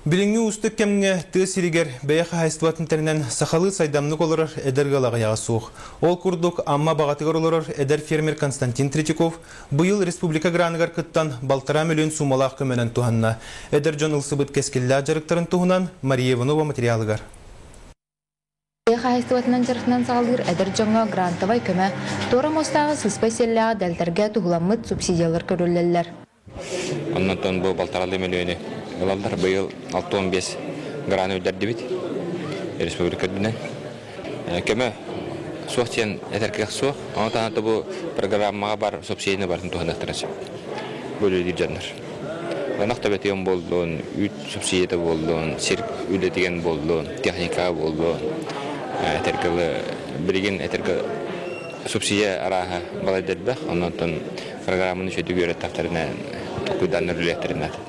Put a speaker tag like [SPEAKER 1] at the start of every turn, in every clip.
[SPEAKER 1] Билинги устук кемге тысиригер бәяха хайстватын терінен сахалы сайдамнык олырыр эдер галағая сух. Ол курдук амма бағатыгар олырыр эдер фермер Константин Третьяков бұйыл республика граныгар кыттан балтара мөлін сумалақ көменен туханна. Эдер жон ылсыбыт кескеллі жарықтарын тухынан Мария Иванова материалыгар.
[SPEAKER 2] Бәяха хайстватынан жарықтынан сағалыр эдер жоңа грантовай көмі тора мостағы сыспай селліға дәлдерге туғыламыт субсидиялар көрілелер.
[SPEAKER 3] Оннан бұл балтаралы мөліні Олалдар быйыл 6-15 граны өдерді бит, республика дүнен. Көмі соқ тен әтәркек соқ, онтан аты бұл программаға бар, субсидияны барын туғандақтырасы. Бұл өдер жандар. Онақта бәтеген болдуын, үт субсидияда болдуын, серк үлетеген болдуын, техника болдуын, әтәркелі бірген әтәркі субсидия араға балайдер бәқ, оннан программаны шөйді көрет тақтарына тұқыданыр үлеттерінады.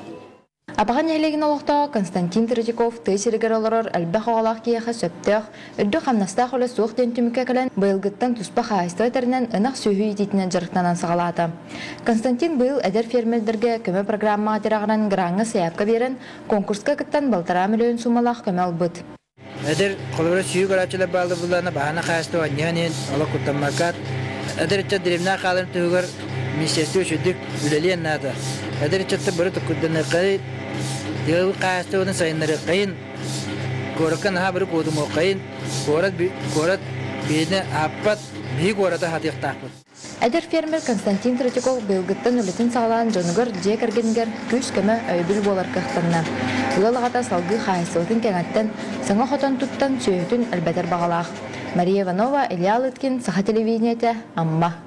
[SPEAKER 2] Апаған елеген олықта Константин Третьяков тәйсірігер олырыр әлбәқ оғалақ кейеқі сөптіқ, үрді қамнастақ олы суық ден түміке кілін бұйылғыттан тұспақ айысты өтерінен ұнақ сүйі ететінен жарықтанан сағалады. Константин бұйыл әдер фермердерге көмі программа атырағынан ғыраңы сәйапқа берін конкурсқа кіттен балтара мөлін сумалақ көмі албыд.
[SPEAKER 4] Әдер қолыбыры сүйі көрәтшілі балды бұлланы бағана қайысты ваниян ала құттамақат. Әдер үтчі дірімна қалын түгір министерстве үшідік үлелен нады. Әдер үтчі бұры тұқыдданы қайын Дел касты оны сайыннары қайын, көріккен аға бірі көдім о қайын, көрет бейіне аппат, бей көреді хатиқтақпын.
[SPEAKER 2] Әдер фермер Константин Третьяков бұйылғыттан үлетін сағалан жонығыр жек әргенгер күш көмі өйбіл болар қықтынна. Ұлалағата салғы қайсылытын кәңәттен, саңа хотан тұттан сүйетін әлбәтер бағалақ. Мария Иванова, Илья Лыткин, Саха телевидениеті, Амма.